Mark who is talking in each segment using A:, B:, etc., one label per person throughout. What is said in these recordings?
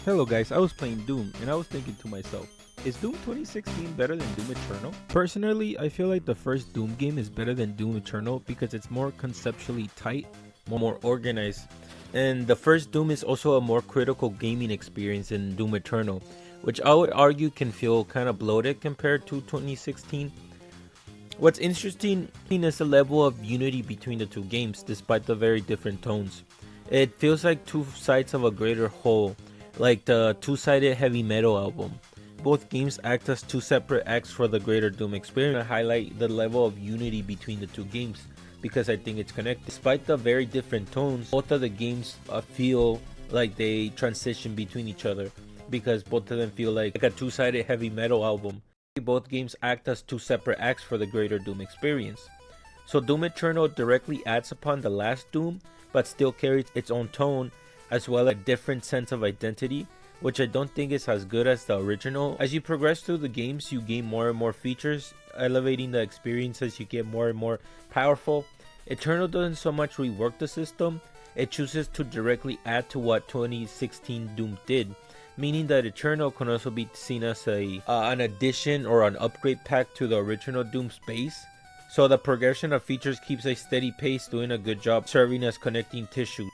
A: Hello guys, I was playing Doom and I was thinking to myself, is Doom 2016 better than Doom Eternal? Personally, I feel like the first Doom game is better than Doom Eternal because it's more conceptually tight, more organized, and the first Doom is also a more critical gaming experience than Doom Eternal, which I would argue can feel kind of bloated compared to 2016. What's interesting is the level of unity between the two games despite the very different tones. It feels like two sides of a greater whole, like the two-sided heavy metal album. Both games act as two separate acts for the greater Doom experience. I highlight the level of unity between the two games because I think it's connected. Despite the very different tones, both of the games feel like they transition between each other because both of them feel like a two-sided heavy metal album. Both games act as two separate acts for the greater Doom experience. So Doom Eternal directly adds upon the last Doom, but still carries its own tone as well as a different sense of identity, which I don't think is as good as the original. As you progress through the games, you gain more and more features, elevating the experience as you get more and more powerful. Eternal doesn't so much rework the system, it chooses to directly add to what 2016 Doom did, meaning that Eternal can also be seen as an addition or an upgrade pack to the original Doom's base. So the progression of features keeps a steady pace, doing a good job serving as connecting tissue.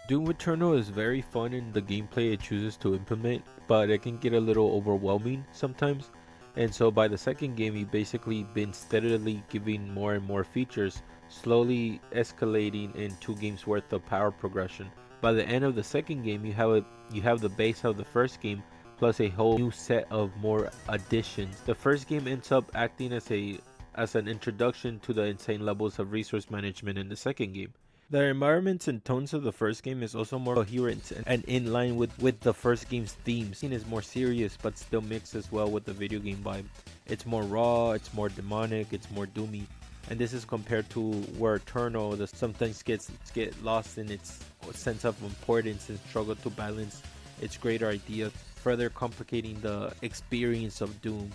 A: Doom Eternal is very fun in the gameplay it chooses to implement, but it can get a little overwhelming sometimes. And so by the second game, you've basically been steadily giving more and more features, slowly escalating in 2 games worth of power progression. By the end of the second game, you have the base of the first game plus a whole new set of more additions. The first game ends up acting as an introduction to the insane levels of resource management in the second game. The environments and tones of the first game is also more coherent and in line with the first game's themes. It is more serious but still mixed as well with the video game vibe. It's more raw, it's more demonic, it's more doomy. And this is compared to where Eternal sometimes gets lost in its sense of importance and struggle to balance its greater idea, further complicating the experience of Doom.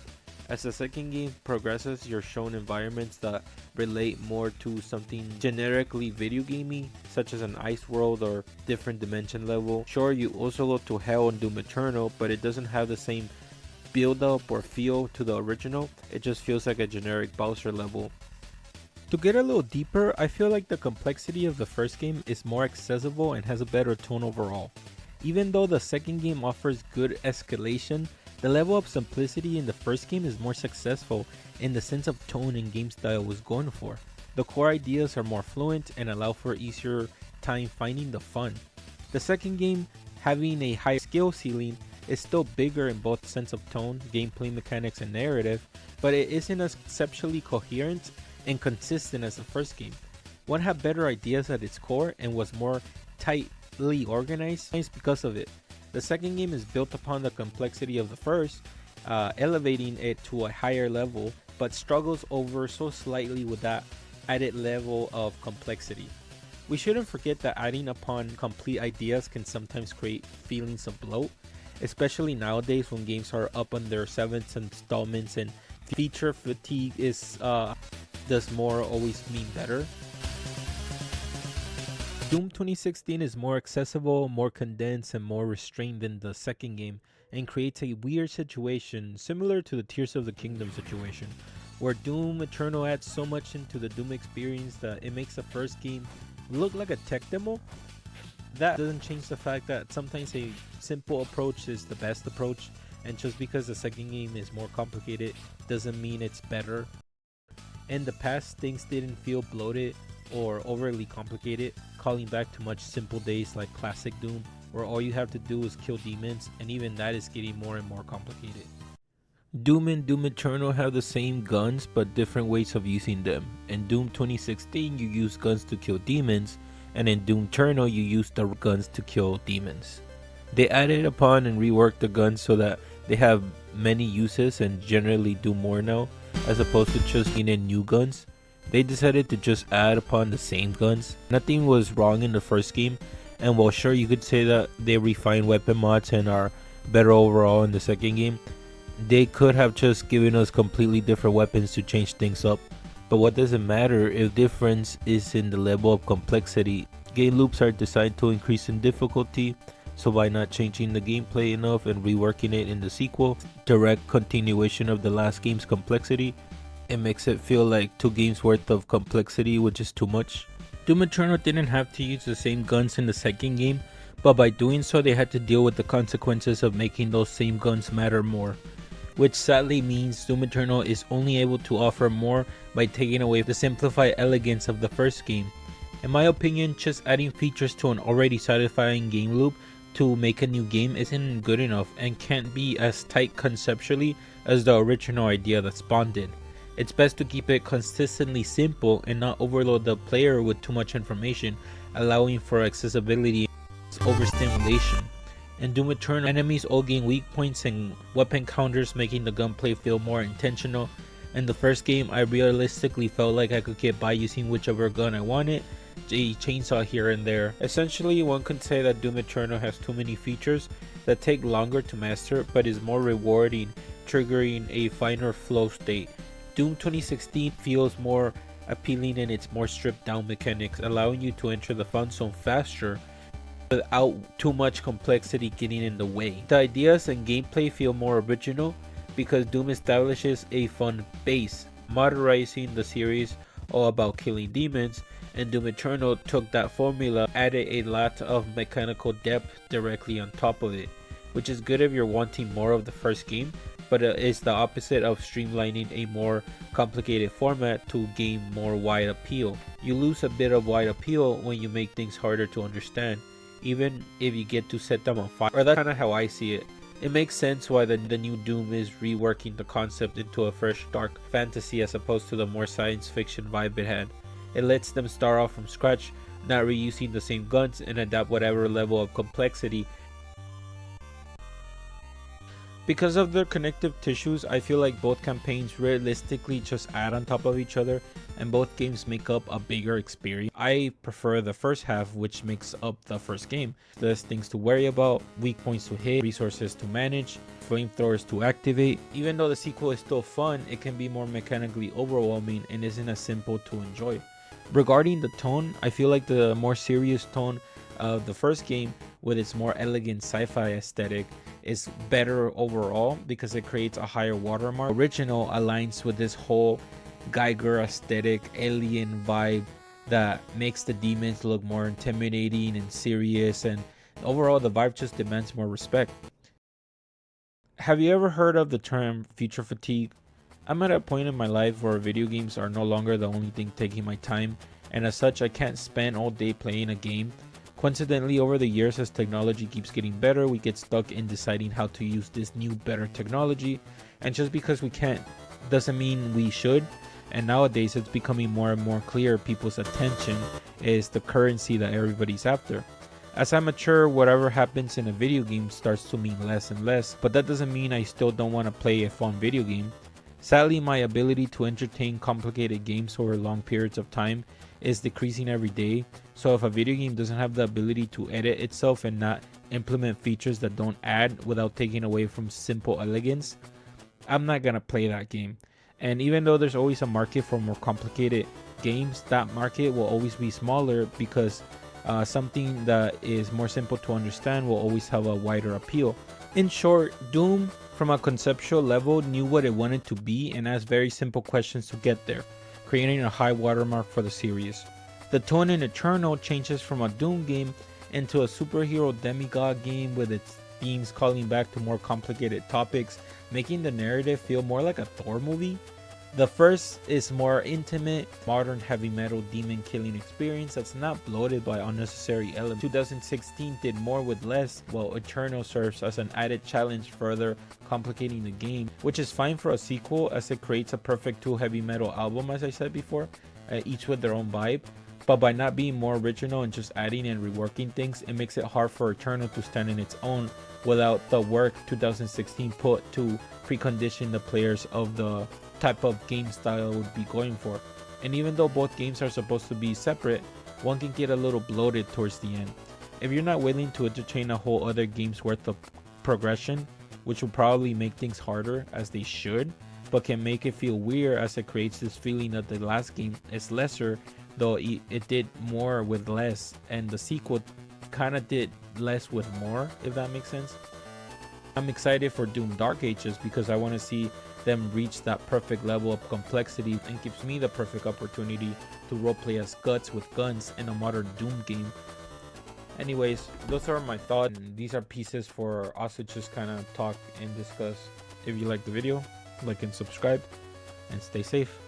A: As the second game progresses, you're shown environments that relate more to something generically video gamey, such as an ice world or different dimension level. Sure, you also go to Hell in Doom Eternal, but it doesn't have the same build up or feel to the original. It just feels like a generic Bowser level. To get a little deeper, I feel like the complexity of the first game is more accessible and has a better tone overall. Even though the second game offers good escalation, the level of simplicity in the first game is more successful in the sense of tone and game style was going for. The core ideas are more fluent and allow for easier time finding the fun. The second game, having a higher skill ceiling, is still bigger in both sense of tone, gameplay mechanics and narrative, but it isn't as conceptually coherent and consistent as the first game. One had better ideas at its core and was more tightly organized because of it. The second game is built upon the complexity of the first, elevating it to a higher level, but struggles over so slightly with that added level of complexity. We shouldn't forget that adding upon complete ideas can sometimes create feelings of bloat, especially nowadays when games are up on their 7th installments and feature fatigue does more always mean better. Doom 2016 is more accessible, more condensed, and more restrained than the second game, and creates a weird situation similar to the Tears of the Kingdom situation, where Doom Eternal adds so much into the Doom experience that it makes the first game look like a tech demo. That doesn't change the fact that sometimes a simple approach is the best approach, and just because the second game is more complicated doesn't mean it's better. In the past, things didn't feel bloated or overly complicated, calling back to much simple days like classic Doom, where all you have to do is kill demons, and even that is getting more and more complicated. Doom and Doom Eternal have the same guns but different ways of using them. In Doom 2016 you use guns to kill demons, and in Doom Eternal you use the guns to kill demons. They added upon and reworked the guns so that they have many uses and generally do more now, as opposed to just being in new guns. They decided to just add upon the same guns. Nothing was wrong in the first game, and while sure you could say that they refined weapon mods and are better overall in the second game, they could have just given us completely different weapons to change things up. But what does it matter if difference is in the level of complexity? Game loops are designed to increase in difficulty, So by not changing the gameplay enough and reworking it in the sequel, direct continuation of the last game's complexity, it makes it feel like 2 games worth of complexity, which is too much. Doom Eternal didn't have to use the same guns in the second game, but by doing so they had to deal with the consequences of making those same guns matter more, which sadly means Doom Eternal is only able to offer more by taking away the simplified elegance of the first game. In my opinion, just adding features to an already satisfying game loop to make a new game isn't good enough and can't be as tight conceptually as the original idea that spawned it. It's best to keep it consistently simple and not overload the player with too much information, allowing for accessibility and overstimulation. In Doom Eternal, enemies all gain weak points and weapon counters, making the gunplay feel more intentional. In the first game, I realistically felt like I could get by using whichever gun I wanted, a chainsaw here and there. Essentially, one could say that Doom Eternal has too many features that take longer to master but is more rewarding, triggering a finer flow state. Doom 2016 feels more appealing in its more stripped down mechanics, allowing you to enter the fun zone faster without too much complexity getting in the way. The ideas and gameplay feel more original because Doom establishes a fun base, modernizing the series all about killing demons, and Doom Eternal took that formula, added a lot of mechanical depth directly on top of it, which is good if you're wanting more of the first game, but it's the opposite of streamlining a more complicated format to gain more wide appeal. You lose a bit of wide appeal when you make things harder to understand, even if you get to set them on fire. Or that's kind of how I see it. It makes sense why the new Doom is reworking the concept into a fresh dark fantasy as opposed to the more science fiction vibe it had. It lets them start off from scratch, not reusing the same guns, and adapt whatever level of complexity. Because of their connective tissues, I feel like both campaigns realistically just add on top of each other, and both games make up a bigger experience. I prefer the first half, which makes up the first game. There's things to worry about, weak points to hit, resources to manage, flamethrowers to activate. Even though the sequel is still fun, it can be more mechanically overwhelming and isn't as simple to enjoy. Regarding the tone, I feel like the more serious tone of the first game with its more elegant sci-fi aesthetic is better overall because it creates a higher watermark. Original aligns with this whole Geiger aesthetic alien vibe that makes the demons look more intimidating and serious, and overall the vibe just demands more respect. Have you ever heard of the term feature fatigue? I'm at a point in my life where video games are no longer the only thing taking my time, and as such I can't spend all day playing a game. Coincidentally, over the years, as technology keeps getting better, we get stuck in deciding how to use this new better technology, and just because we can't doesn't mean we should. And nowadays it's becoming more and more clear people's attention is the currency that everybody's after. As I mature, whatever happens in a video game starts to mean less and less, but that doesn't mean I still don't want to play a fun video game. Sadly, my ability to entertain complicated games over long periods of time is decreasing every day, so if a video game doesn't have the ability to edit itself and not implement features that don't add without taking away from simple elegance, I'm not gonna play that game. And even though there's always a market for more complicated games, that market will always be smaller because something that is more simple to understand will always have a wider appeal. In short, Doom from a conceptual level knew what it wanted to be and asked very simple questions to get there, creating a high watermark for the series. The tone in Eternal changes from a Doom game into a superhero demigod game with its themes calling back to more complicated topics, making the narrative feel more like a Thor movie. The first is more intimate, modern heavy metal demon killing experience that's not bloated by unnecessary elements. 2016 did more with less, while Eternal serves as an added challenge, further complicating the game, which is fine for a sequel as it creates a perfect 2 heavy metal album, as I said before, each with their own vibe. But by not being more original and just adding and reworking things, it makes it hard for Eternal to stand in its own without the work 2016 put to precondition the players of the type of game style would be going for. And even though both games are supposed to be separate, one can get a little bloated towards the end. If you're not willing to entertain a whole other game's worth of progression, which will probably make things harder as they should, but can make it feel weird as it creates this feeling that the last game is lesser, though it did more with less, and the sequel
B: kind of did less with more, if that makes sense. I'm excited for Doom Dark Ages because I want to see them reach that perfect level of complexity, and gives me the perfect opportunity to roleplay as Guts with guns in a modern Doom game. Anyways, those are my thoughts. These are pieces for us to just kind of talk and discuss. If you like the video, like and subscribe, and stay safe.